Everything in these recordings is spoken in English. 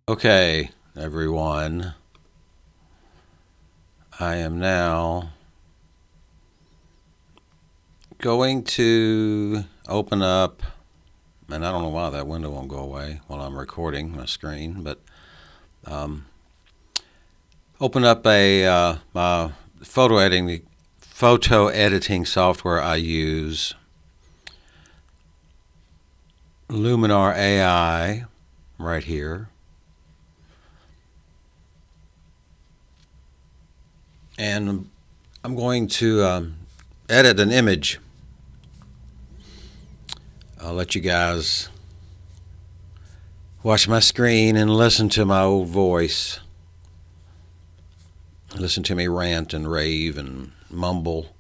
Okay, everyone, I am now going to open up, and I don't know why that window won't go away while I'm recording my screen, but open up my photo editing software I use, Luminar AI, right here. And I'm going to edit an image. I'll let you guys watch my screen and listen to my old voice. Listen to me rant and rave and mumble.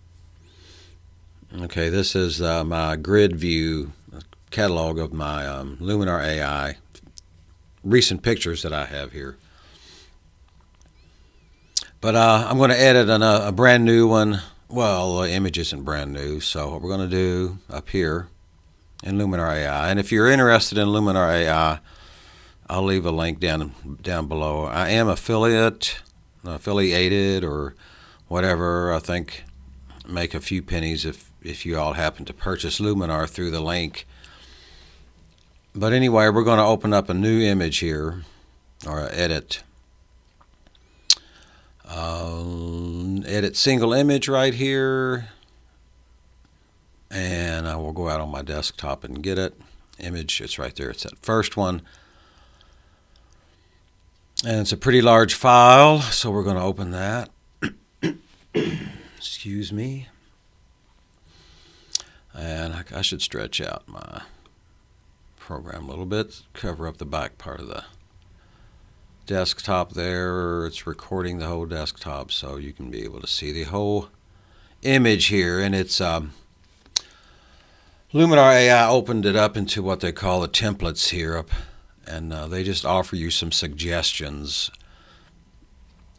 Okay, this is my grid view catalog of my Luminar AI recent pictures that I have here. But I'm going to edit a brand new one. Well, the image isn't brand new, so what we're going to do up here in Luminar AI, and if you're interested in Luminar AI, I'll leave a link down below. I am affiliated or whatever. I think make a few pennies if you all happen to purchase Luminar through the link. But anyway, we're going to open up a new image here, or edit. Edit single image right here, and I will go out on my desktop and get it. Image, it's right there. It's that first one, and it's a pretty large file, so we're going to open that. Excuse me. And I should stretch out my program a little bit, cover up the back part of the desktop there. It's recording the whole desktop, so you can be able to see the whole image here. And it's Luminar AI opened it up into what they call the templates here, and they just offer you some suggestions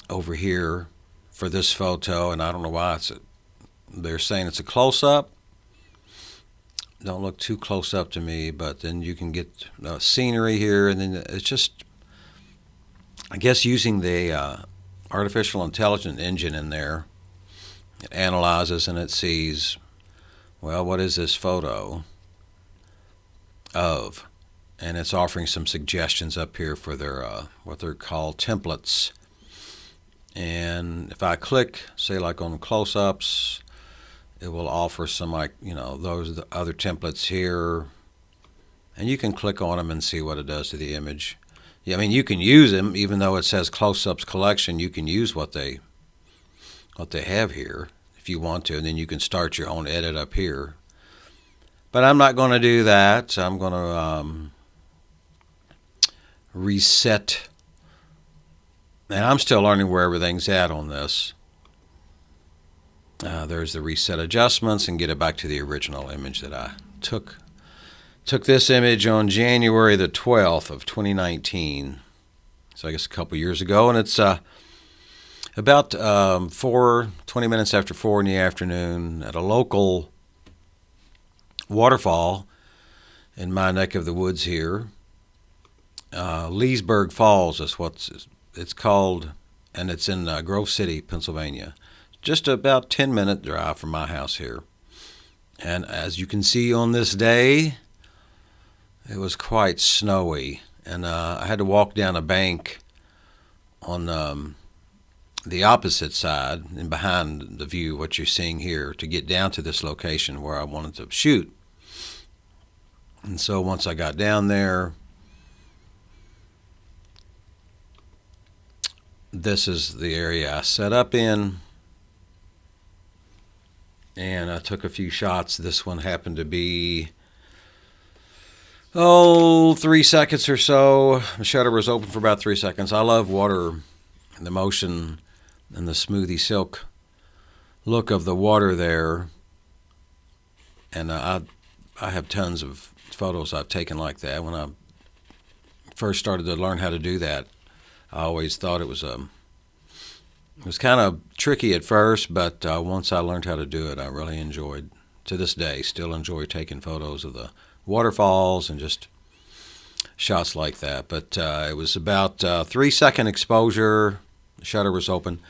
over here for this photo. And I don't know why they're saying it's a close-up. Don't look too close up to me, but then you can get scenery here, and then it's just, I guess, using the artificial intelligence engine in there. It analyzes and it sees, well, what is this photo of? And it's offering some suggestions up here for their what they're called templates. And if I click, say like on close-ups, it will offer some, like, those are the other templates here. And you can click on them and see what it does to the image. Yeah, I mean, you can use them, even though it says close-ups collection. You can use what they have here if you want to, and then you can start your own edit up here. But I'm not going to do that. I'm going to reset, and I'm still learning where everything's at on this. There's the reset adjustments and get it back to the original image that I took. Took this image on January the 12th of 2019, so I guess a couple years ago, and it's about 20 minutes after 4 in the afternoon at a local waterfall in my neck of the woods here. Leesburg Falls is what it's called, and it's in Grove City, Pennsylvania. Just about 10-minute drive from my house here. And as you can see on this day, it was quite snowy, and I had to walk down a bank on the opposite side and behind the view, what you're seeing here, to get down to this location where I wanted to shoot. And so once I got down there, this is the area I set up in. And I took a few shots. This one happened to be 3 seconds or so. The shutter was open for about 3 seconds. I love water and the motion and the smoothie silk look of the water there. And I have tons of photos I've taken like that. When I first started to learn how to do that, I always thought it was kind of tricky at first, but once I learned how to do it, I really enjoyed, to this day, still enjoy taking photos of the waterfalls and just shots like that. But it was about 3-second exposure. The shutter was open.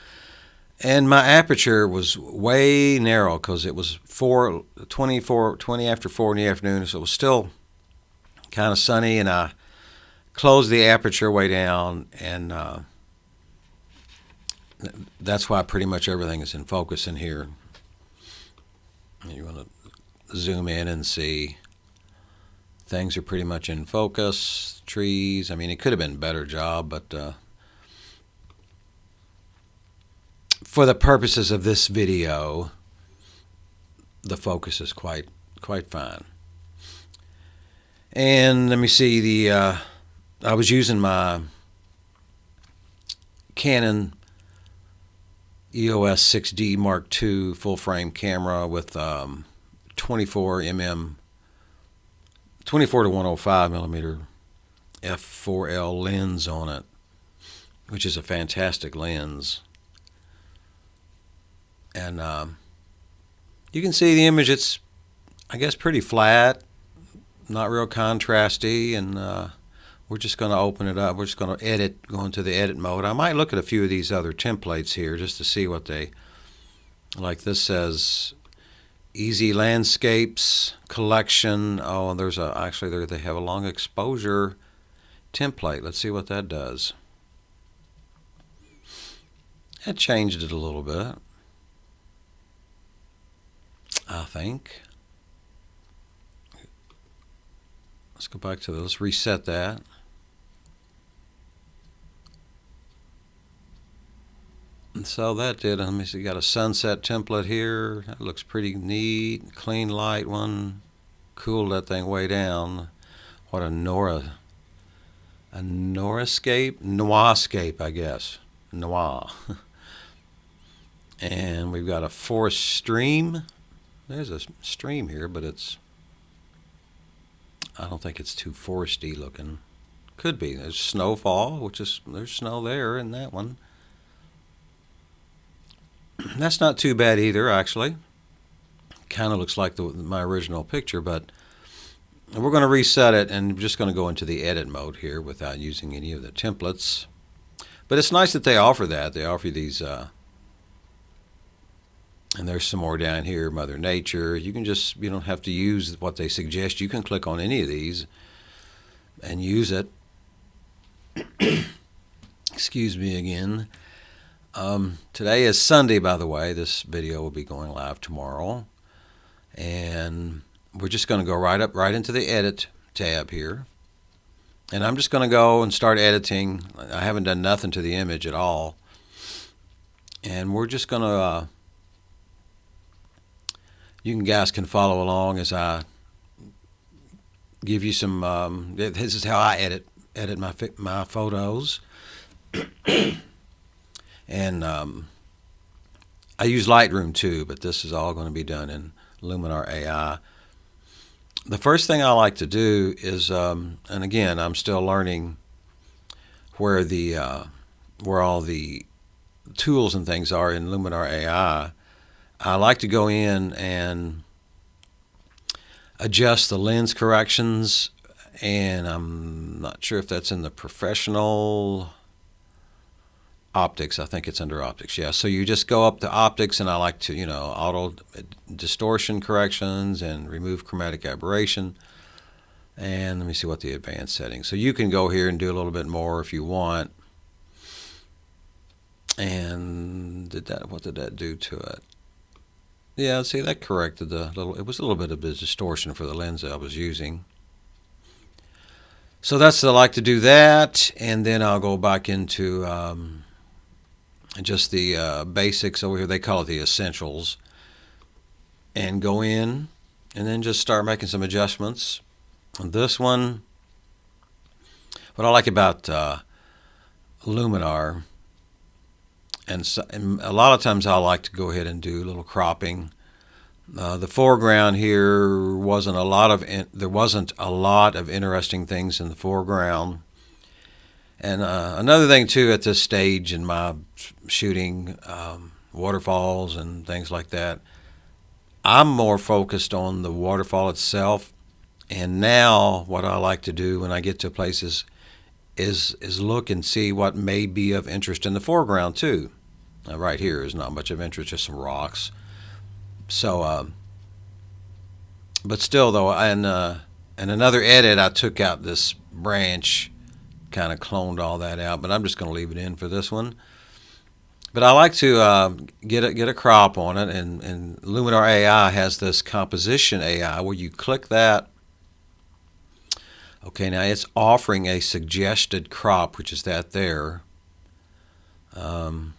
And my aperture was way narrow because it was 20 after 4 in the afternoon, so it was still kind of sunny, and I closed the aperture way down, and that's why pretty much everything is in focus in here. You want to zoom in and see things are pretty much in focus. Trees, I mean, it could have been a better job, but for the purposes of this video, the focus is quite fine. And let me see, I was using my Canon EOS 6D Mark II full frame camera with 24 to 105 millimeter f4L lens on it, which is a fantastic lens. And you can see the image. It's, I guess, pretty flat, not real contrasty, and we're just going to open it up. We're just going to go into the edit mode. I might look at a few of these other templates here just to see what they, like this says, Easy Landscapes Collection. Oh, and there's actually they have a long exposure template. Let's see what that does. That changed it a little bit, I think. Let's go back to let's reset that. And so that did, let me see, got a sunset template here. That looks pretty neat. Clean light one. Cooled that thing way down. What a Noirscape, I guess. Noir. And we've got a forest stream. There's a stream here, but I don't think it's too foresty looking. Could be. There's snowfall, there's snow there in that one. That's not too bad either, actually. Kind of looks like my original picture, but we're going to reset it, and we're just going to go into the edit mode here without using any of the templates. But it's nice that they offer that. They offer these, and there's some more down here, Mother Nature. You don't have to use what they suggest. You can click on any of these and use it. Excuse me again. Today is Sunday, by the way. This video will be going live tomorrow. And we're just going to go right into the edit tab here. And I'm just going to go and start editing. I haven't done nothing to the image at all. And we're just going to, you guys can follow along as I give you some, this is how I edit my photos. And I use Lightroom too, but this is all going to be done in Luminar AI. The first thing I like to do is, and again, I'm still learning where all the tools and things are in Luminar AI. I like to go in and adjust the lens corrections, and I'm not sure if that's in the professional optics. I think it's under optics. Yeah. So you just go up to optics, and I like to, auto distortion corrections and remove chromatic aberration. And let me see what the advanced settings. So you can go here and do a little bit more if you want. And what did that do to it? Yeah, see, that corrected it was a little bit of a distortion for the lens that I was using. So I like to do that, and then I'll go back into just the basics over here. They call it the essentials, and go in and then just start making some adjustments. On this one, what I like about Luminar, and a lot of times I like to go ahead and do a little cropping. The foreground here there wasn't a lot of interesting things in the foreground. And another thing too, at this stage in my shooting, waterfalls and things like that, I'm more focused on the waterfall itself. And now what I like to do when I get to places is look and see what may be of interest in the foreground too. Right here is not much of interest, just some rocks. So, but still though, in another edit, I took out this branch, kind of cloned all that out. But I'm just going to leave it in for this one. But I like to get a crop on it, and Luminar AI has this composition AI where you click that. Okay, now it's offering a suggested crop, which is that there. And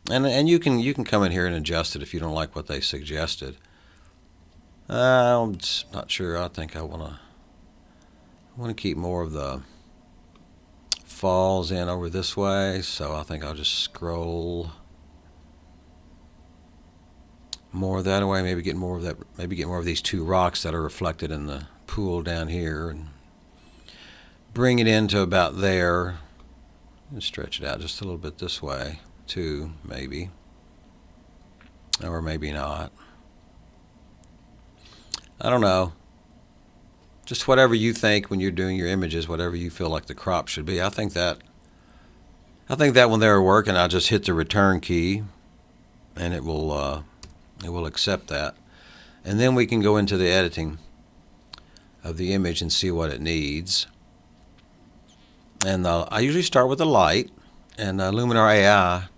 you can come in here and adjust it if you don't like what they suggested. I'm just not sure. I think I want to keep more of the falls in over this way, so I think I'll just scroll more that way. Maybe get more of that. Maybe get more of these two rocks that are reflected in the pool down here, and bring it into about there, and stretch it out just a little bit this way too, maybe, or maybe not. I don't know. Just whatever you think when you're doing your images, whatever you feel like the crop should be. I think that when they're working, I just hit the return key, and it will accept that, and then we can go into the editing of the image and see what it needs. And I usually start with the light, and Luminar AI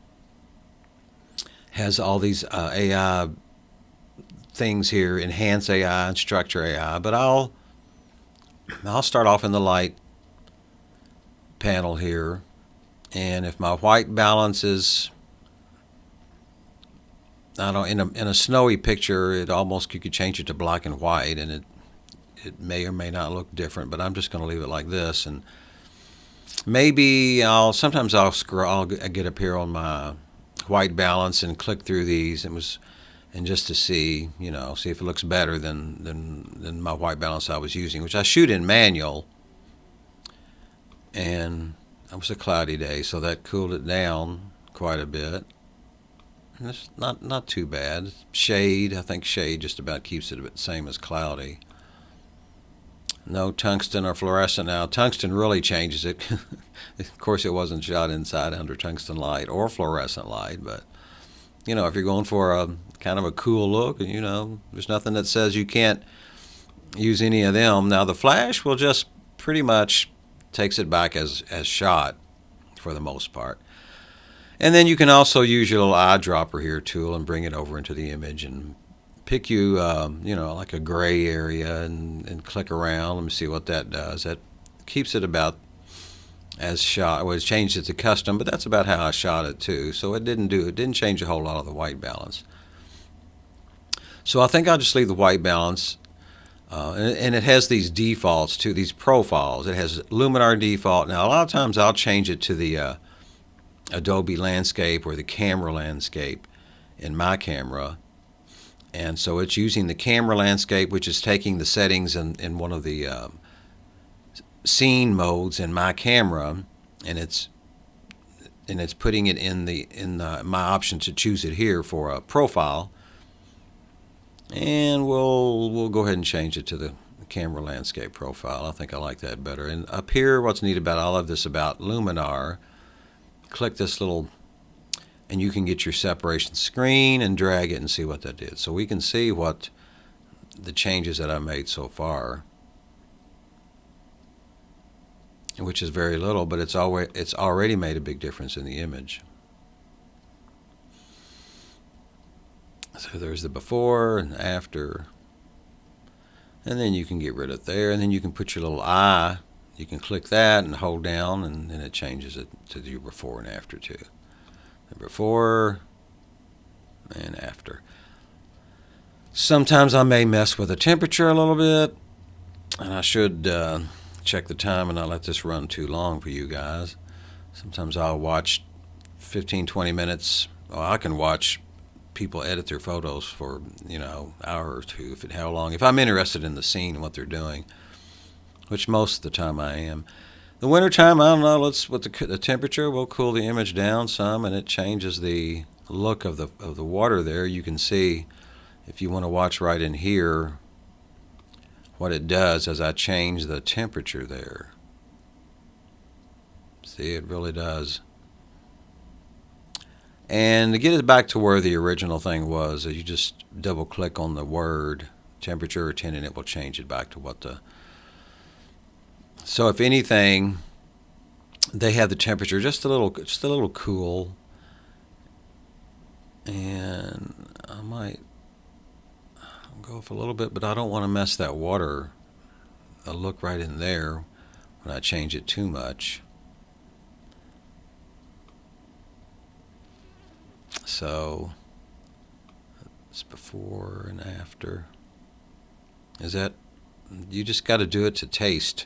has all these AI things here: enhance AI and structure AI. But I'll start off in the light panel here, and if my white balance is, I don't know, in a snowy picture, it almost, you could change it to black and white, and it may or may not look different. But I'm just going to leave it like this, and maybe sometimes I'll scroll. I'll get up here on my white balance and click through these, and just to see, see if it looks better than my white balance I was using, which I shoot in manual. And it was a cloudy day, so that cooled it down quite a bit. And it's not too bad. Shade, I think shade just about keeps it the same as cloudy. No tungsten or fluorescent. Now, tungsten really changes it. Of course, it wasn't shot inside under tungsten light or fluorescent light, but if you're going for a kind of a cool look, there's nothing that says you can't use any of them. Now, the flash will just pretty much takes it back as shot for the most part. And then you can also use your little eyedropper here tool and bring it over into the image and pick like a gray area and click around. Let me see what that does. That keeps it about as shot. Well, it's changed it to custom, but that's about how I shot it too. So it didn't change a whole lot of the white balance. So I think I'll just leave the white balance. And it has these defaults too, these profiles. It has Luminar default. Now, a lot of times I'll change it to the Adobe landscape or the camera landscape in my camera. And so it's using the camera landscape, which is taking the settings in one of the scene modes in my camera, and it's putting it in my option to choose it here for a profile. And we'll go ahead and change it to the camera landscape profile. I think I like that better. And up here, what's neat about all of this about Luminar, click this little, and you can get your separation screen and drag it and see what that did. So we can see what the changes that I made so far, which is very little, but it's already made a big difference in the image. So there's the before and after, and then you can get rid of there, and then you can put your little eye. You can click that and hold down, and then it changes it to your before and after too. The before and after. Sometimes I may mess with the temperature a little bit, and I should check the time and not let this run too long for you guys. Sometimes I'll watch 15-20 minutes. Well, I can watch people edit their photos for hour or two if I'm interested in the scene and what they're doing, which most of the time I am. The wintertime, I don't know, with the temperature, we'll cool the image down some, and it changes the look of the water there. You can see, if you want to watch right in here, what it does as I change the temperature there. See, it really does. And to get it back to where the original thing was, you just double click on the word temperature or tint and it will change it back to what the... So if anything, they have the temperature just a little cool. And I might go off a little bit, but I don't want to mess that water look right in there when I change it too much. So it's before and after. Is that, you just got to do it to taste.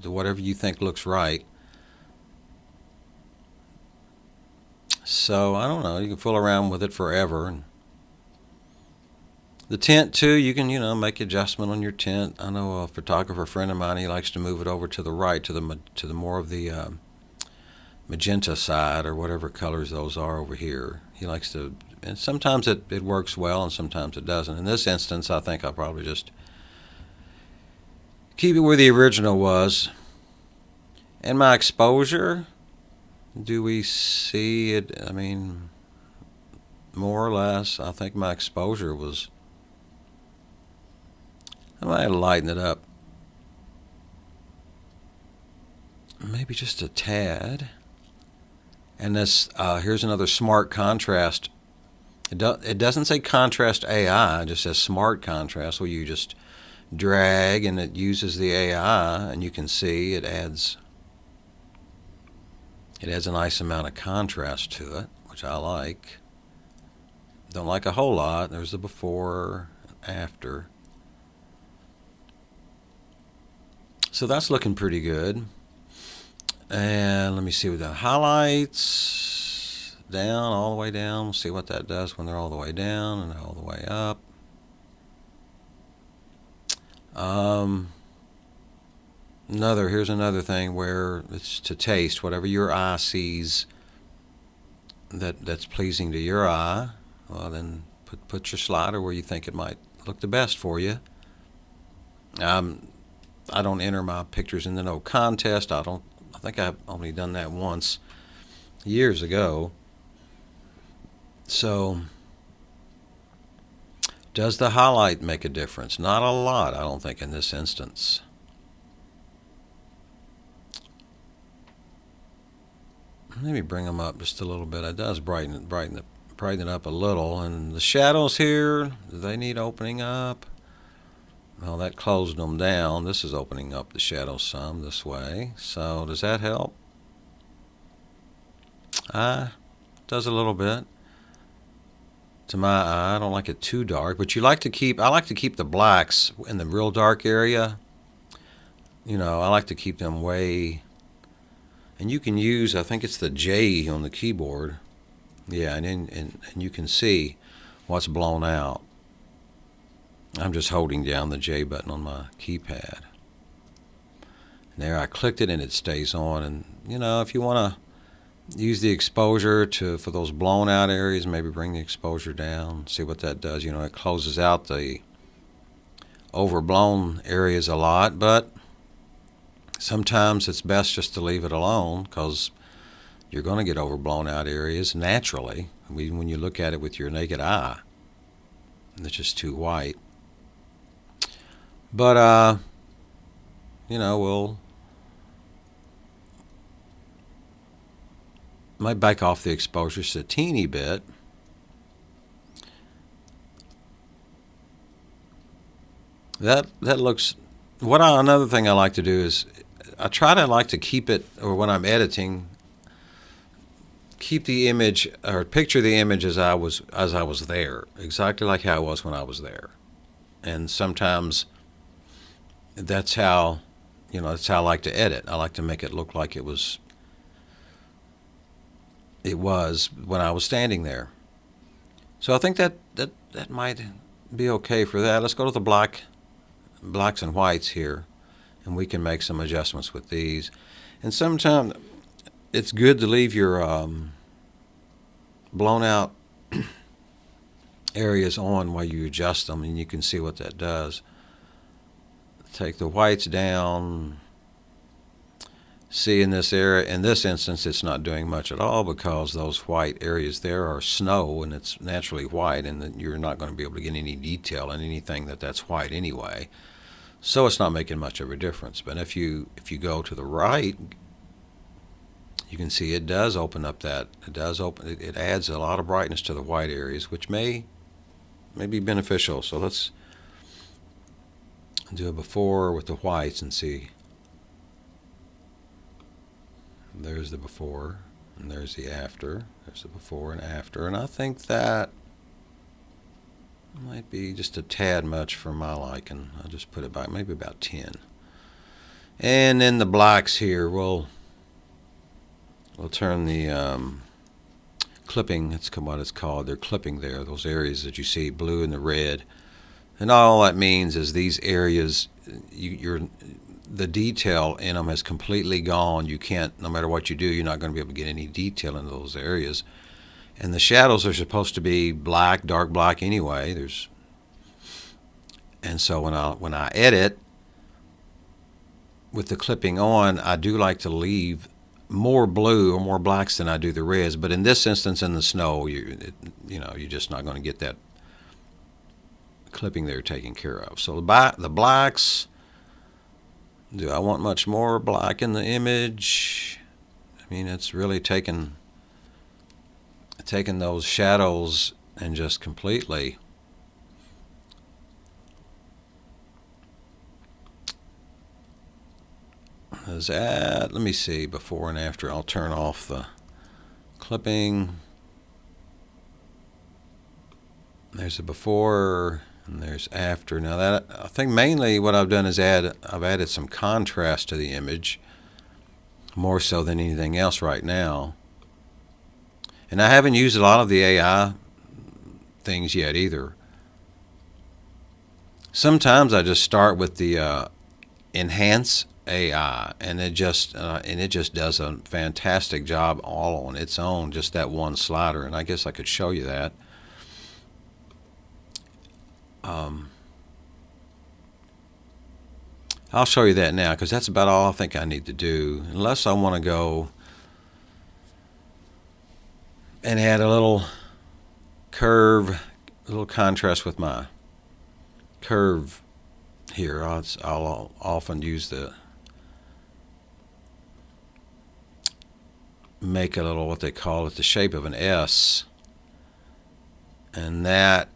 Whatever you think looks right. So I don't know, you can fool around with it forever. And the tint too, you can, make adjustment on your tint. I know a photographer friend of mine, he likes to move it over to the right, to the more of the magenta side, or whatever colors those are over here. He likes to, and sometimes it works well and sometimes it doesn't. In this instance, I think I'll probably just keep it where the original was. And my exposure, do we see it? I mean, more or less, I think my exposure was, I might lighten it up. Maybe just a tad. And this, here's another smart contrast. It doesn't say contrast AI, it just says smart contrast, where you just drag and it uses the AI, and you can see it adds a nice amount of contrast to it, which I like. Don't like a whole lot. There's the before and after. So that's looking pretty good. And let me see with the highlights down, all the way down. We'll see what that does when they're all the way down and all the way up. Here's another thing where it's to taste. Whatever your eye sees that's pleasing to your eye, well, then put your slider where you think it might look the best for you. I don't enter my pictures into no contest. I think I've only done that once years ago. So, does the highlight make a difference? Not a lot, I don't think, in this instance. Let me bring them up just a little bit. It does brighten it up a little. And the shadows here, do they need opening up? Well, that closed them down. This is opening up the shadows some this way. So does that help? Does a little bit. To my eye, I don't like it too dark, but I like to keep the blacks in the real dark area. I like to keep them way, and you can use, I think it's the J on the keyboard. Yeah, and you can see what's blown out. I'm just holding down the J button on my keypad. And there, I clicked it and it stays on. And if you want to use the exposure for those blown out areas, maybe bring the exposure down, see what that does. It closes out the overblown areas a lot, but sometimes it's best just to leave it alone, because you're going to get overblown out areas naturally when you look at it with your naked eye. It's just too white. But we'll might back off the exposure just a teeny bit. That looks. Another thing I like to do is I like to keep it, or when I'm editing, keep the image or picture the image as I was there, exactly like how it was when I was there. And sometimes that's how I like to edit. I like to make it look like it was when I was standing there. So I think that might be okay for that. Let's go to the blacks and whites here, and we can make some adjustments with these. And sometimes it's good to leave your blown out areas on while you adjust them, and you can see what that does take the whites down. See, in this area, in this instance, it's not doing much at all because those white areas there are snow and it's naturally white, and you're not going to be able to get any detail in anything that's white anyway. So it's not making much of a difference. But if you go to the right, you can see it does open up that it adds a lot of brightness to the white areas, which may be beneficial. So let's do a before with the whites and see. There's the before, and there's the after. There's the before and after, and I think that might be just a tad much for my liking. I'll just put it back, maybe about 10. And then the blacks here, we'll turn the clipping. That's what it's called. They're clipping there. Those areas that you see, blue and the red, and all that means is these areas, the detail in them has completely gone. You can't, no matter what you do, you're not going to be able to get any detail in those areas. And the shadows are supposed to be black, dark black anyway. And so when I edit with the clipping on, I do like to leave more blue or more blacks than I do the reds. But in this instance, in the snow, you're just not going to get that clipping there taken care of. So the blacks. Do I want much more black in the image? I mean, it's really taken those shadows and just completely let me see, before and after. I'll turn off the clipping. There's a before and there's after. Now that, I think mainly what I've done is I've added some contrast to the image, more so than anything else right now. And I haven't used a lot of the AI things yet either. Sometimes I just start with the enhance AI, and it just does a fantastic job all on its own, just that one slider. And I guess I could show you that. I'll show you that now, because that's about all I think I need to do, unless I want to go and add a little curve, a little contrast with my curve here. I'll often use make a little, what they call it, the shape of an S, and that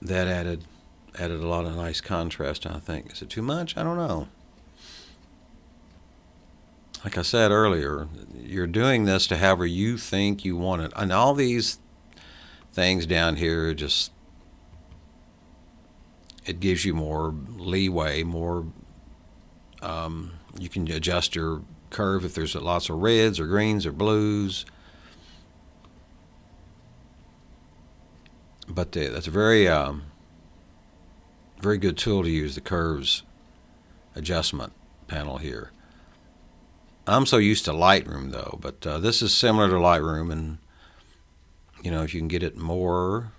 added a lot of nice contrast, I think. Is it too much? I don't know. Like I said earlier, you're doing this to however you think you want it. And all these things down here, just, it gives you more leeway, more, you can adjust your curve if there's lots of reds or greens or blues. But that's a very good tool to use, the curves adjustment panel here. I'm so used to Lightroom though, but this is similar to Lightroom, and if you can get it more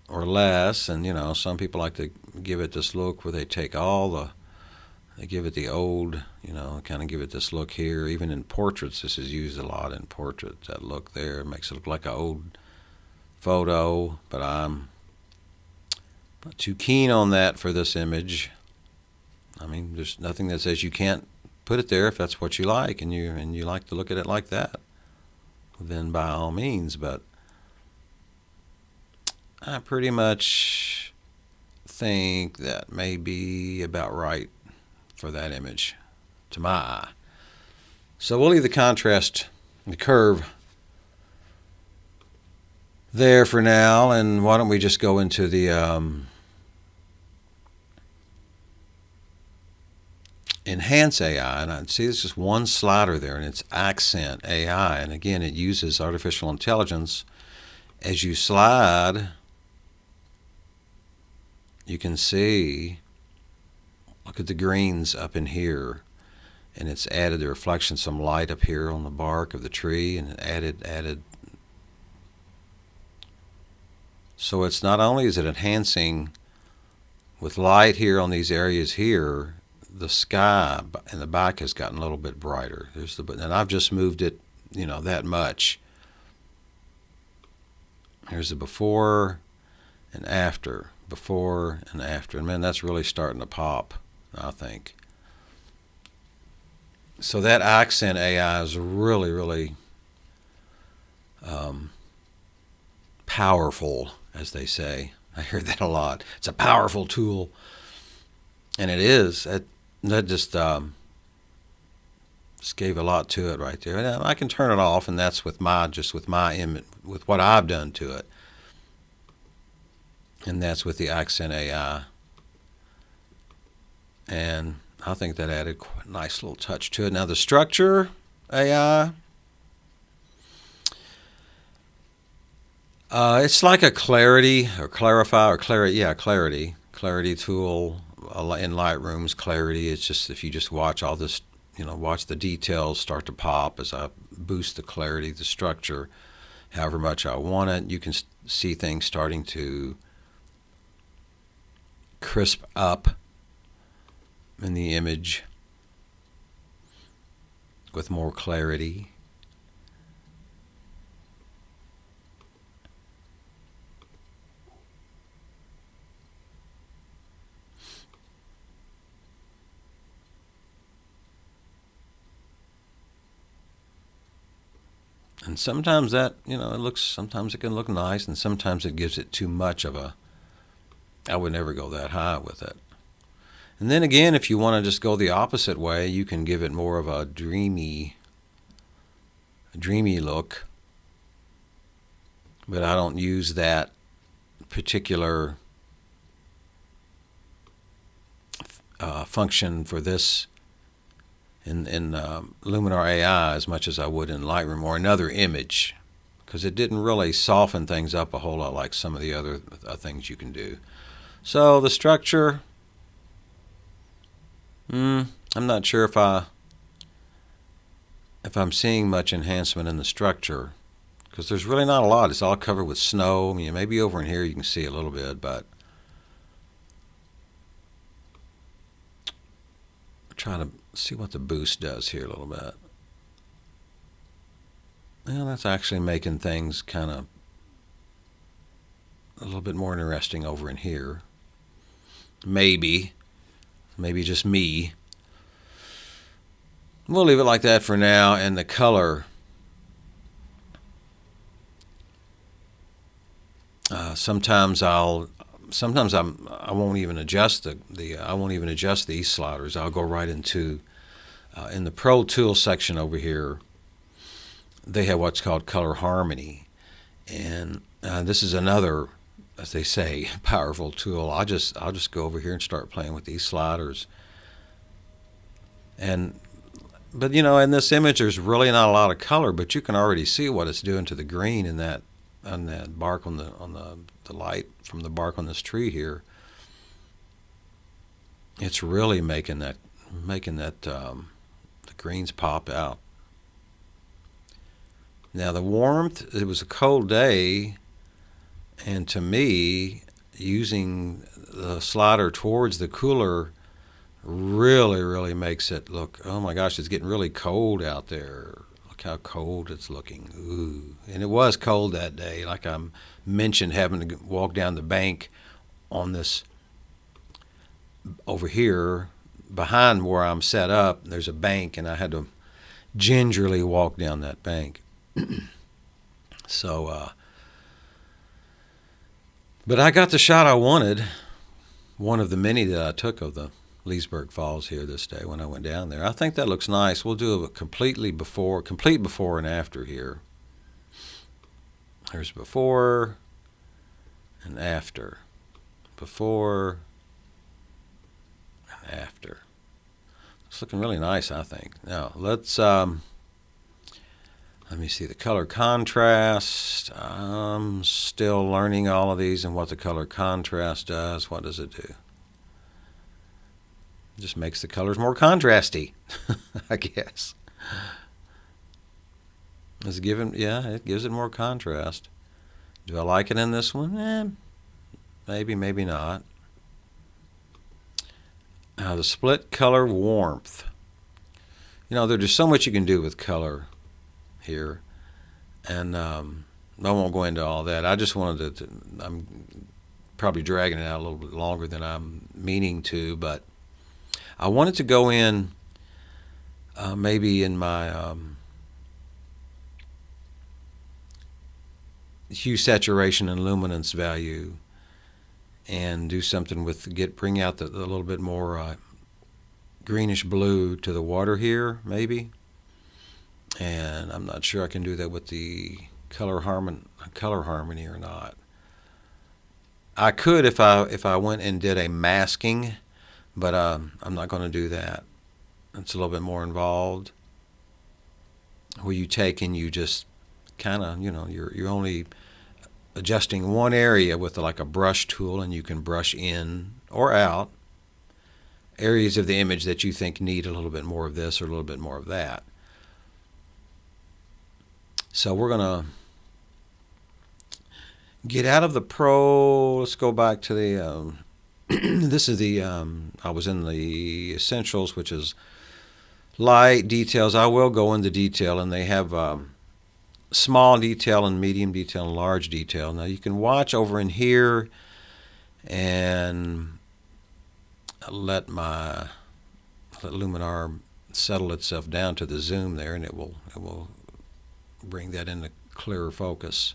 or less, and some people like to give it this look where they take they give it the old, kind of give it this look here. Even in portraits, this is used a lot in portraits. That look there makes it look like an old photo, but I'm not too keen on that for this image. I mean, there's nothing that says you can't put it there if that's what you like, and you like to look at it like that, then by all means. But I pretty much think that may be about right for that image to my eye. So we'll leave the contrast, the curve, there for now, and why don't we just go into the enhance AI. And I see there's just one slider there, and it's accent AI, and again it uses artificial intelligence. As you slide, you can see, look at the greens up in here, and it's added the reflection, some light up here on the bark of the tree, and it added So it's not only is it enhancing with light here on these areas here, the sky in the back has gotten a little bit brighter. And I've just moved it, that much. Here's the before and after, before and after. And man, that's really starting to pop, I think. So that accent AI is really, really powerful, as they say. I hear that a lot. It's a powerful tool, and it is. That just gave a lot to it right there. And I can turn it off, and that's with my image, with what I've done to it, and that's with the accent AI. And I think that added quite a nice little touch to it. Now the structure AI. It's like a clarity or clarify or clarity. Yeah, clarity tool in Lightroom's clarity. It's just if you just watch all this, watch the details start to pop as I boost the clarity, the structure, however much I want it. You can see things starting to crisp up in the image with more clarity. And sometimes that, sometimes it can look nice, and sometimes it gives it too much of a, I would never go that high with it. And then again, if you want to just go the opposite way, you can give it more of a dreamy look. But I don't use that particular function for this in Luminar AI as much as I would in Lightroom or another image, because it didn't really soften things up a whole lot like some of the other things you can do. So the structure, I'm not sure if I'm seeing much enhancement in the structure, because there's really not a lot. It's all covered with snow. I mean, maybe over in here you can see a little bit, but I'm trying to see what the boost does here a little bit. Well, that's actually making things kind of a little bit more interesting over in here. Maybe just me. We'll leave it like that for now. And the color, sometimes I won't even adjust these sliders. I'll go right into in the Pro Tool section over here. They have what's called color harmony, and this is another, as they say, powerful tool. I'll just go over here and start playing with these sliders. But in this image, there's really not a lot of color, but you can already see what it's doing to the green in that bark on the light from the bark on this tree here. It's really making that the greens pop out. Now the warmth, it was a cold day, and to me, using the slider towards the cooler really makes it look, oh my gosh, it's getting really cold out there. Look how cold it's looking. Ooh. And it was cold that day. Like I mentioned, having to walk down the bank on this over here behind where I'm set up, there's a bank, and I had to gingerly walk down that bank. So, but I got the shot I wanted, one of the many that I took of the Leesburg Falls here this day when I went down there. I think that looks nice. We'll do a complete before and after here. There's before and after. Before and after. It's looking really nice, I think. Now, let's let me see the color contrast. I'm still learning all of these and what the color contrast does. What does it do? It just makes the colors more contrasty, I guess. It gives it more contrast. Do I like it in this one? Maybe, maybe not. Now the split color warmth. There's just so much you can do with color here, and I won't go into all that. I just wanted to I'm probably dragging it out a little bit longer than I'm meaning to, but I wanted to go in maybe in my hue, saturation, and luminance value, and do something with bring out the little bit more greenish blue to the water here, maybe. And I'm not sure I can do that with the color harmony or not. I could if I went and did a masking, but I'm not going to do that. It's a little bit more involved, where you take and you just kind of, you're only adjusting one area with like a brush tool, and you can brush in or out areas of the image that you think need a little bit more of this or a little bit more of that. So we're going to get out of the Pro. Let's go back to the, this is the, I was in the Essentials, which is light details. I will go into detail, and they have small detail and medium detail and large detail. Now you can watch over in here and let Luminar settle itself down to the zoom there, and it will bring that into clearer focus.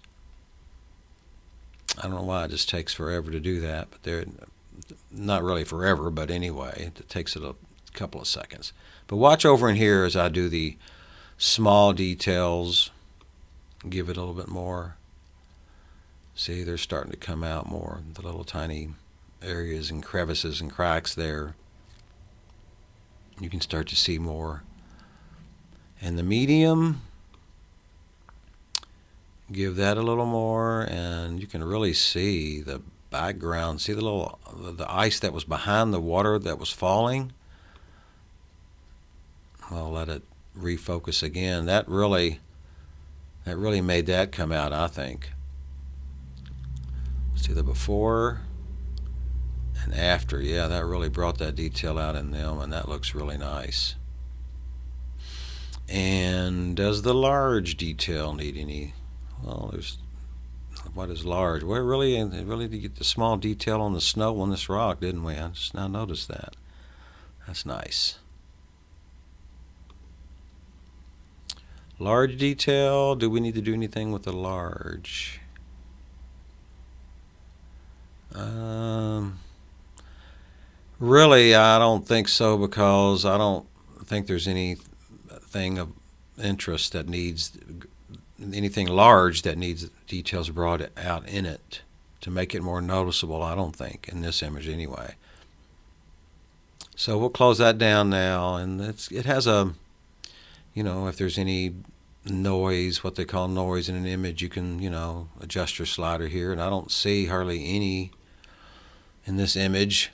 I don't know why it just takes forever to do that, but they're not really forever, but anyway, it takes it a couple of seconds. But watch over in here as I do the small details, give it a little bit more. See, they're starting to come out more, the little tiny areas and crevices and cracks there. You can start to see more. And the medium, give that a little more, and you can really see the background. See the ice that was behind the water that was falling? I'll let it refocus again. That really made that come out, I think. See the before and after. Yeah, that really brought that detail out in them, and that looks really nice. And does the large detail need any? Well, what is large? Well, really did get the small detail on the snow on this rock, didn't we? I just now noticed that. That's nice. Large detail. Do we need to do anything with the large? Really, I don't think so, because I don't think there's anything of interest that needs anything large that needs details brought out in it to make it more noticeable. I don't think in this image anyway. So we'll close that down now, and it has a, if there's any noise, what they call noise in an image, you can, adjust your slider here, and I don't see hardly any in this image.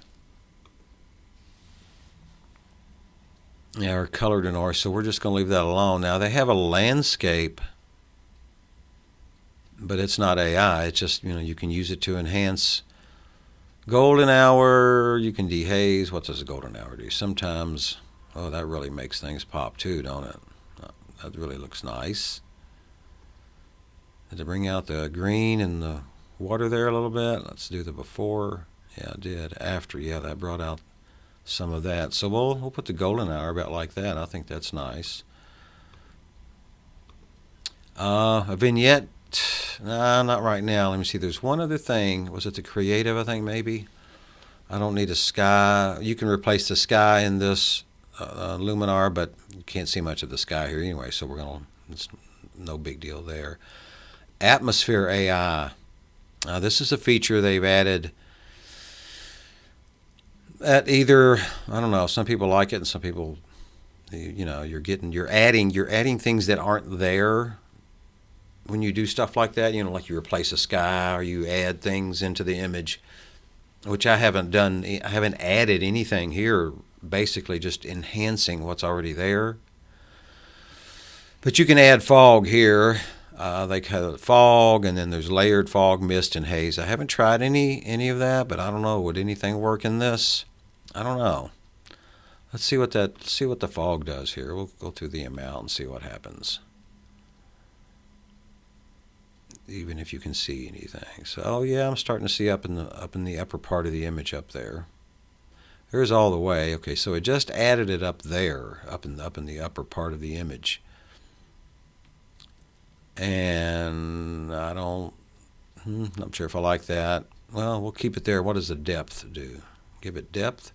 Yeah, or colored in orange, so we're just going to leave that alone. Now they have a landscape, but it's not AI. It's just, you can use it to enhance golden hour. You can dehaze. What does a golden hour do? Sometimes, oh, that really makes things pop too, don't it? That really looks nice. Did it bring out the green and the water there a little bit? Let's do the before. Yeah, it did. After, yeah, that brought out some of that. So we'll put the golden hour about like that. I think that's nice. A vignette. Nah, not right now. Let me see. There's one other thing. Was it the creative, I think, maybe? I don't need a sky. You can replace the sky in this Luminar, but you can't see much of the sky here anyway, so it's no big deal there. Atmosphere AI. This is a feature they've added at either, I don't know, some people like it and some people, you're adding things that aren't there when you do stuff like that, like you replace a sky or you add things into the image, which I haven't done. I haven't added anything here, basically just enhancing what's already there. But you can add fog here, They call it fog, and then there's layered fog, mist, and haze. I haven't tried any of that, but I don't know. Would anything work in this? I don't know. Let's see what the fog does here. We'll go through the amount and see what happens. Even if you can see anything. So, oh yeah, I'm starting to see up in the upper part of the image up there. There's all the way. Okay, so it just added it up there, up in the upper part of the image. And I'm not sure if I like that. Well, we'll keep it there. What does the depth do? Give it depth.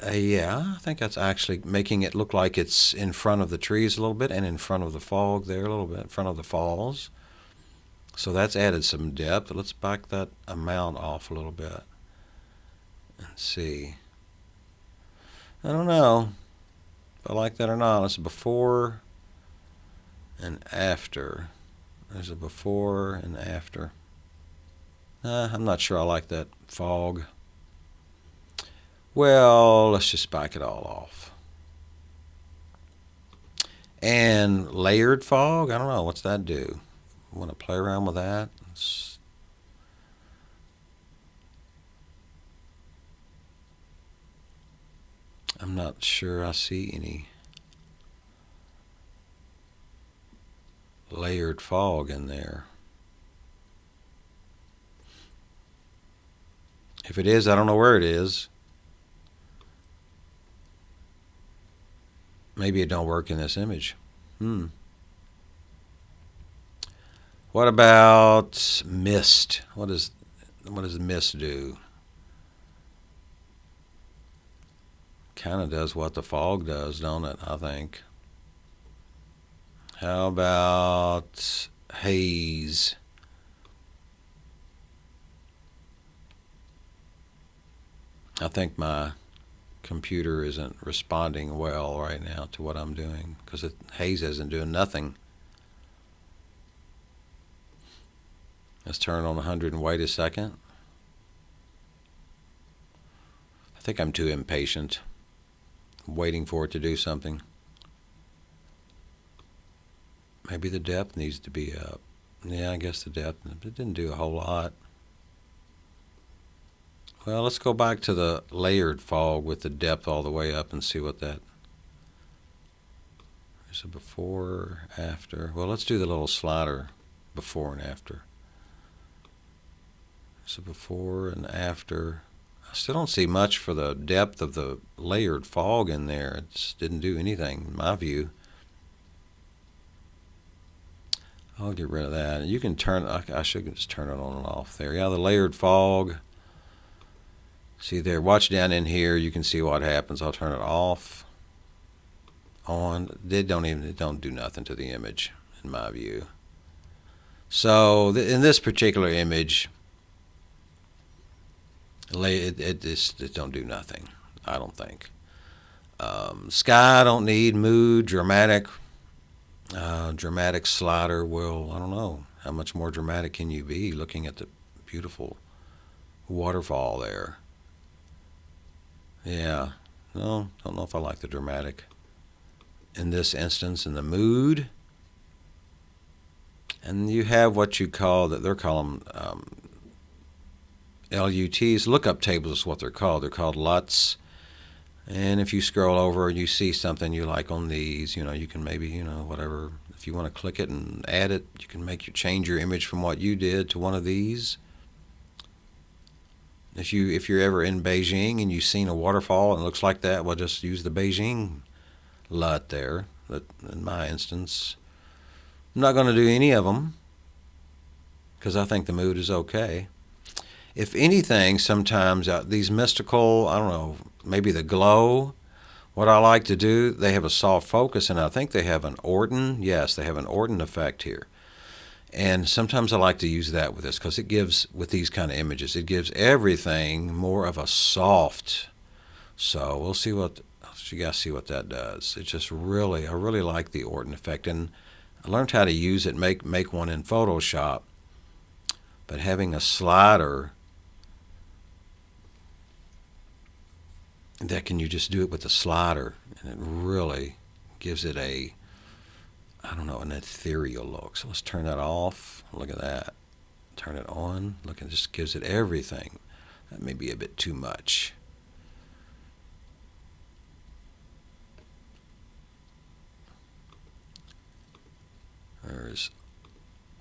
Yeah, I think that's actually making it look like it's in front of the trees a little bit and in front of the fog there a little bit, in front of the falls. So that's added some depth. Let's back that amount off a little bit and see. I don't know if I like that or not. It's before and after. There's a before and after. I'm not sure I like that fog. Well, let's just back it all off. And layered fog, I don't know, what's that do? I want to play around with that. I'm not sure I see any layered fog in there. If it is, I don't know where it is. Maybe it don't work in this image. What about mist? What does mist do? Kind of does what the fog does, don't it? I think. How about haze? I think my computer isn't responding well right now to what I'm doing because haze isn't doing nothing. Let's turn on 100 and wait a second. I think I'm too impatient. I'm waiting for it to do something. Maybe the depth needs to be up. Yeah, I guess the depth, it didn't do a whole lot. Well, let's go back to the layered fog with the depth all the way up and see what that. There's a before, after. Well, let's do the little slider before and after. So before and after. I still don't see much for the depth of the layered fog in there. It just didn't do anything in my view. I'll get rid of that. You can turn, I should just turn it on and off there. Yeah, the layered fog. See there, watch down in here. You can see what happens. I'll turn it off, on. It don't do nothing to the image in my view. So in this particular image, it don't do nothing. I don't think. Sky don't need mood. Dramatic slider will. I don't know how much more dramatic can you be looking at the beautiful waterfall there. Yeah, no, don't know if I like the dramatic in this instance. In the mood, and you have what you call that they're calling LUTs, lookup tables is what they're called. They're called LUTs. And if you scroll over and you see something you like on these, you can maybe, whatever. If you want to click it and add it, you can change your image from what you did to one of these. If you're ever in Beijing and you've seen a waterfall and it looks like that, well, just use the Beijing LUT there. But in my instance, I'm not going to do any of them because I think the mood is okay. If anything, sometimes these mystical, I don't know, maybe the glow, what I like to do, they have a soft focus, and I think they have an Orton. Yes, they have an Orton effect here. And sometimes I like to use that with this because it gives, with these kind of images, it gives everything more of a soft. So we'll see what, you guys see what that does. It's just really, I really like the Orton effect. And I learned how to use it, make one in Photoshop. But having a slider that you just do it with the slider, and it really gives it a, I don't know, an ethereal look. So let's turn that off. Look at that. Turn it on. Look, it just gives it everything. That may be a bit too much. There's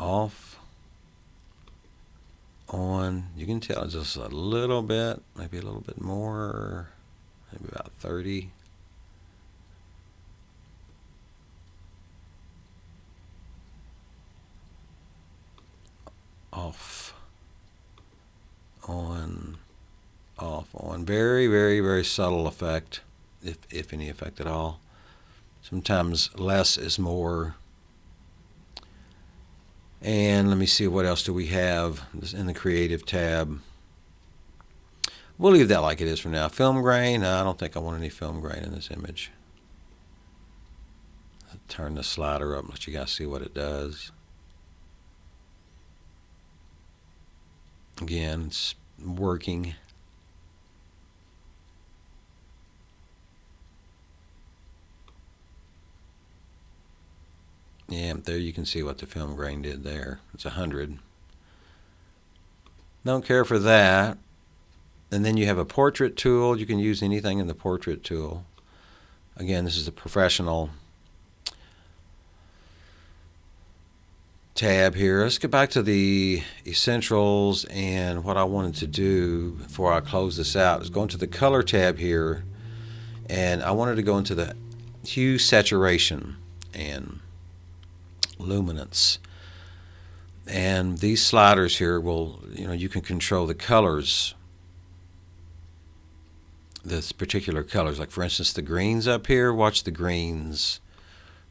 off, on. You can tell just a little bit, maybe a little bit more, maybe about 30. Off, on, off, on. Very, very, very subtle effect, if any effect at all. Sometimes less is more. And let me see, what else do we have in the creative tab? We'll leave that like it is for now. Film grain, no, I don't think I want any film grain in this image. I'll turn the slider up, let you guys see what it does. Again, it's working. Yeah, there you can see what the film grain did there. It's 100. Don't care for that. And then you have a portrait tool. You can use anything in the portrait tool. Again, this is a professional tab here. Let's get back to the essentials, and what I wanted to do before I close this out is go into the color tab here, and I wanted to go into the hue, saturation, and luminance. And these sliders here will, you can control the colors, this particular colors. Like for instance, the greens up here, watch the greens.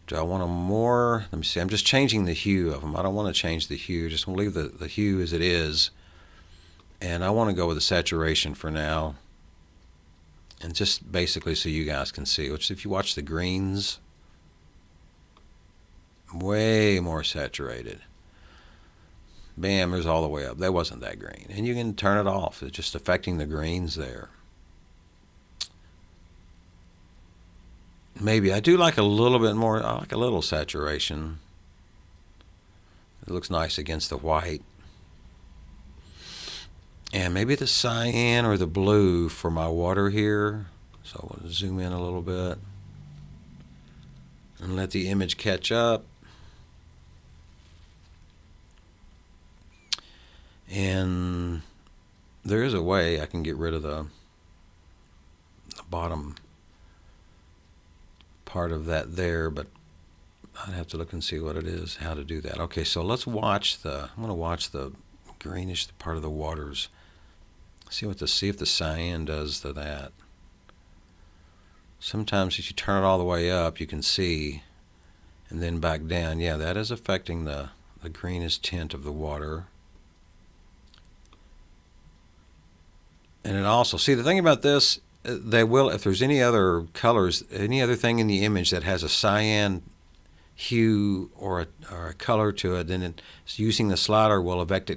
Do I want them more? Let me see. I'm just changing the hue of them. I don't want to change the hue. Just want to leave the hue as it is. And I want to go with the saturation for now. And just basically so you guys can see. Which, if you watch the greens, way more saturated. Bam, there's all the way up. That wasn't that green. And you can turn it off. It's just affecting the greens there. Maybe I do like a little bit more. I like a little saturation. It looks nice against the white. And maybe the cyan or the blue for my water here. So we'll zoom in a little bit and let the image catch up. And there is a way I can get rid of the bottom part of that there, but I'd have to look and see what it is, how to do that. Okay, so let's watch I'm going to watch the greenish part of the waters. See if the cyan does to that. Sometimes if you turn it all the way up, you can see, and then back down. Yeah, that is affecting the greenish tint of the water. And it also, see, the thing about this, they will, if there's any other colors, any other thing in the image that has a cyan hue or a color to it, then using the slider will affect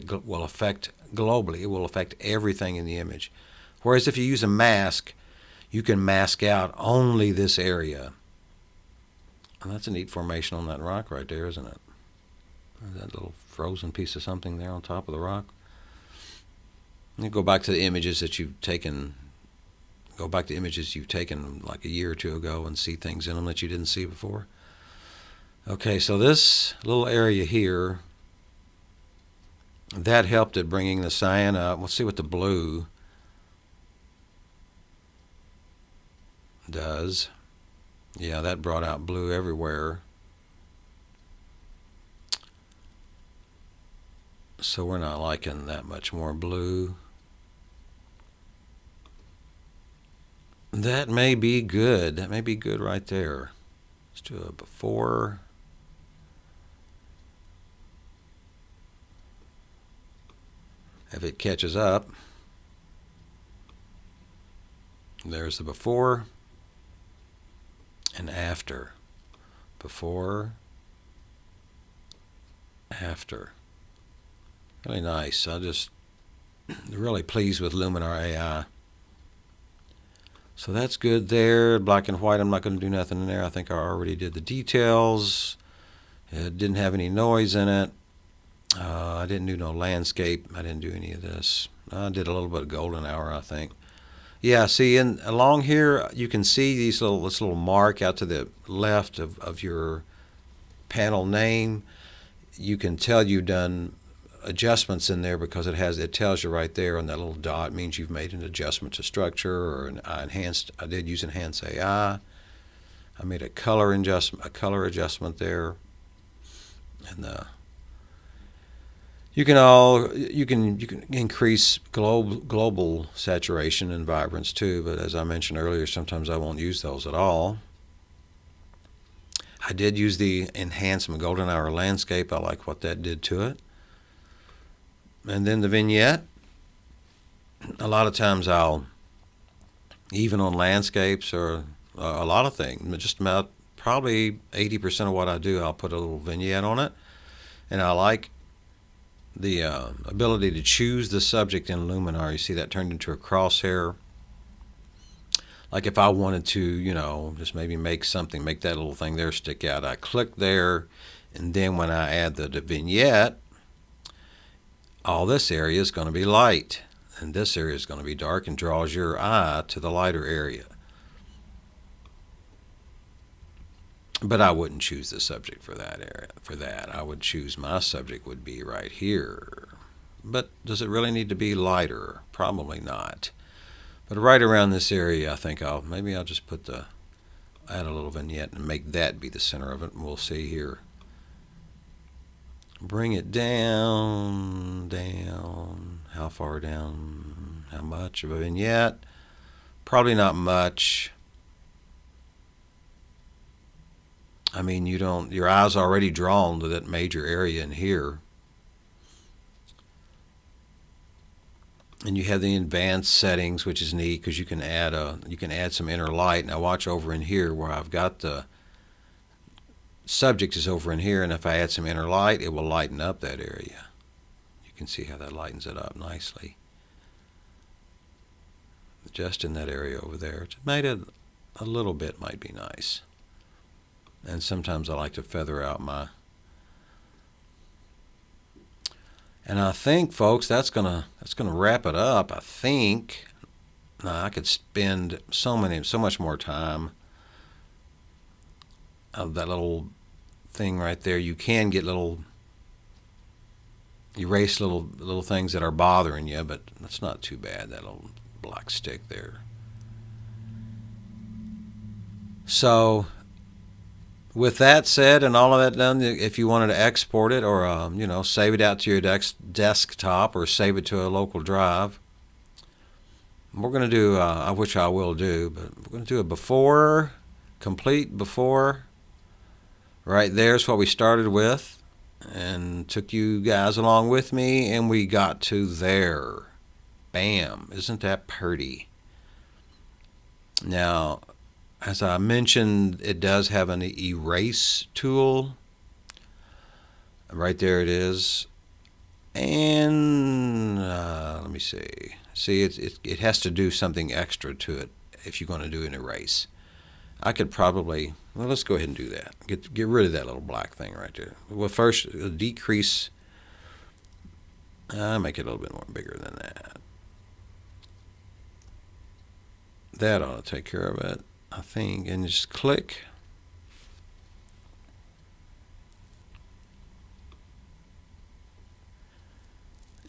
globally. It will affect everything in the image. Whereas if you use a mask, you can mask out only this area. And that's a neat formation on that rock right there, isn't it? That little frozen piece of something there on top of the rock. You go back to the images that you've taken. Go back to images you've taken like a year or two ago and see things in them that you didn't see before. Okay, so this little area here, that helped at bringing the cyan up. We'll see what the blue does. Yeah, that brought out blue everywhere. So we're not liking that much more blue. That may be good. That may be good right there. Let's do a before. If it catches up, there's the before and after. Before, after. Really nice. I'm just really pleased with Luminar AI. So that's good there. Black and white, I'm not going to do nothing in there. I think I already did the details. It didn't have any noise in it. I didn't do no landscape. I didn't do any of this. I did a little bit of golden hour, I think. Yeah, see, along here you can see this little mark out to the left of your panel name. You can tell you've done adjustments in there because it tells you right there on that little dot. It means you've made an adjustment to structure or I did use enhance AI. I made a color adjustment there, and you can increase global saturation and vibrance too. But as I mentioned earlier, sometimes I won't use those at all. I did use the enhancement golden hour landscape. I like what that did to it. And then the vignette. A lot of times even on landscapes or a lot of things, just about probably 80% of what I do, I'll put a little vignette on it. And I like the ability to choose the subject in Luminar. You see that turned into a crosshair. Like if I wanted to, just maybe make that little thing there stick out, I click there, and then when I add the vignette, all this area is going to be light, and this area is going to be dark, and draws your eye to the lighter area. But I wouldn't choose the subject for that area. For that, I would choose my subject would be right here. But does it really need to be lighter? Probably not. But right around this area, I think I'll just add a little vignette and make that be the center of it. And we'll see here. Bring it down. How far down? How much of a vignette? Probably not much. I mean, your eye's already drawn to that major area in here. And you have the advanced settings, which is neat because you can add some inner light. Now watch over in here where I've got the subject is over in here, and if I add some inner light, it will lighten up that area. You can see how that lightens it up nicely. Just in that area over there. It's made it a little bit might be nice. And sometimes I like to feather out my... And I think, folks, that's gonna wrap it up. I think. Now, I could spend so much more time of that little thing right there. You can get erase little things that are bothering you, but that's not too bad. That little black stick there. So, with that said and all of that done, if you wanted to export it or save it out to your desktop or save it to a local drive, we're going to do, which I will do, but we're going to do a complete before. Right there's what we started with, and took you guys along with me, and we got to there. Bam! Isn't that pretty? Now, as I mentioned, it does have an erase tool. Right there it is. And let me see. See, it has to do something extra to it if you're going to do an erase. I could probably, let's go ahead and do that. Get rid of that little black thing right there. Well, first, decrease. Make it a little bit more bigger than that. That ought to take care of it, I think. And just click.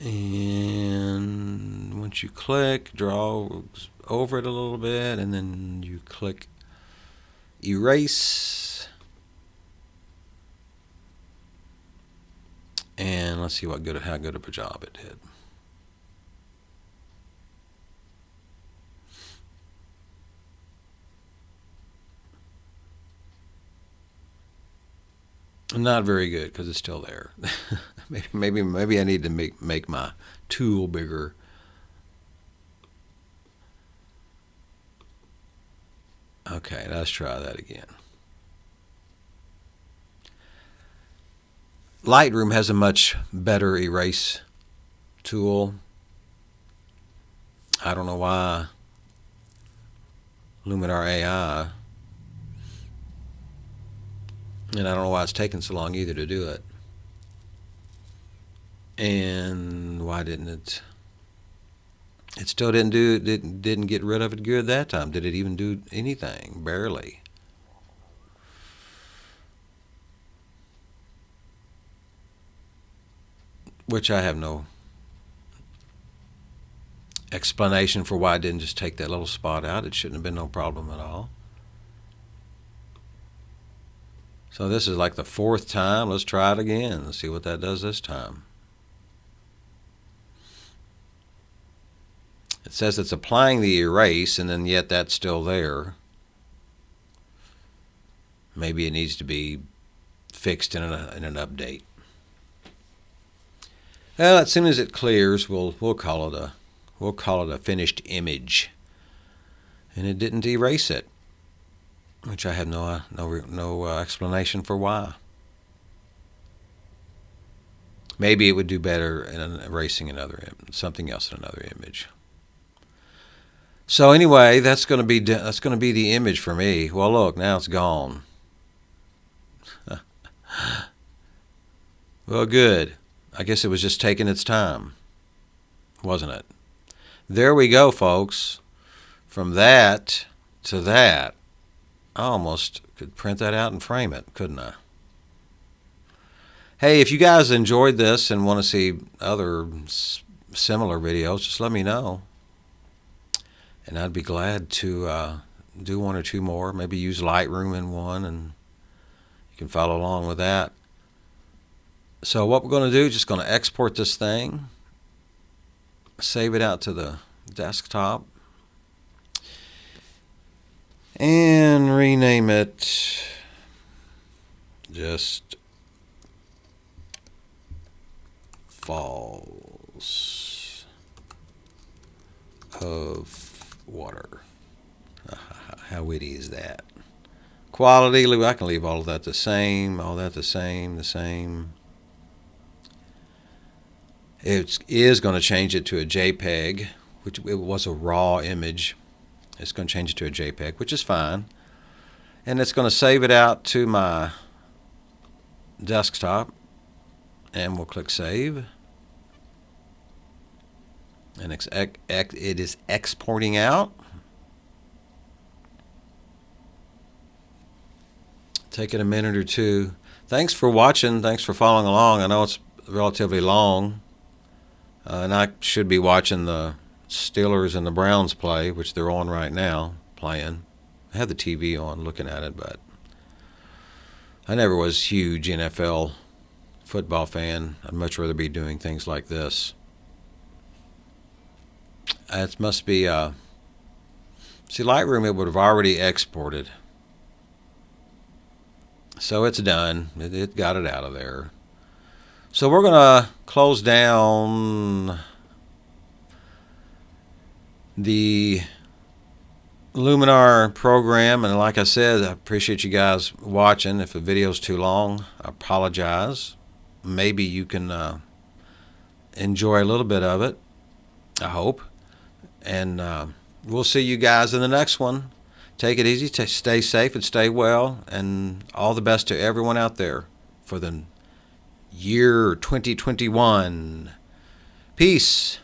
And once you click, draw over it a little bit, and then you click erase. And let's see how good of a job it did. Not very good because it's still there. maybe I need to make my tool bigger. Okay, let's try that again. Lightroom has a much better erase tool. I don't know why Luminar AI. And I don't know why it's taking so long either to do it. And why didn't it? It still didn't get rid of it good that time. Did it even do anything? Barely. Which I have no explanation for why it didn't just take that little spot out. It shouldn't have been no problem at all. So this is like the 4th time. Let's try it again. Let's see what that does this time. It says it's applying the erase, and then yet that's still there. Maybe it needs to be fixed in an update. Well, as soon as it clears, we'll call it a finished image. And it didn't erase it, which I have no explanation for why. Maybe it would do better in erasing something else in another image. So anyway, that's going to be the image for me. Well, look, now it's gone. Well, good. I guess it was just taking its time, wasn't it? There we go, folks. From that to that, I almost could print that out and frame it, couldn't I? Hey, if you guys enjoyed this and want to see other similar videos, just let me know. And I'd be glad to do 1 or 2 more. Maybe use Lightroom in one, and you can follow along with that. So what we're going to do is just going to export this thing, save it out to the desktop, and rename it just Falls of Water. How witty is that? Quality, I can leave all of that the same, the same. It is going to change it to a JPEG, which it was a raw image. It's going to change it to a JPEG, which is fine. And it's going to save it out to my desktop. And we'll click Save. And it is exporting out. Take it a minute or two. Thanks for watching. Thanks for following along. I know it's relatively long. And I should be watching the Steelers and the Browns play, which they're on right now, playing. I have the TV on looking at it, but I never was a huge NFL football fan. I'd much rather be doing things like this. It must be, see, Lightroom, it would have already exported. So it's done. It got it out of there. So we're going to close down the Luminar program. And like I said, I appreciate you guys watching. If the video's too long, I apologize. Maybe you can enjoy a little bit of it, I hope. And we'll see you guys in the next one. Take it easy, stay safe, and stay well. And all the best to everyone out there for the year 2021. Peace.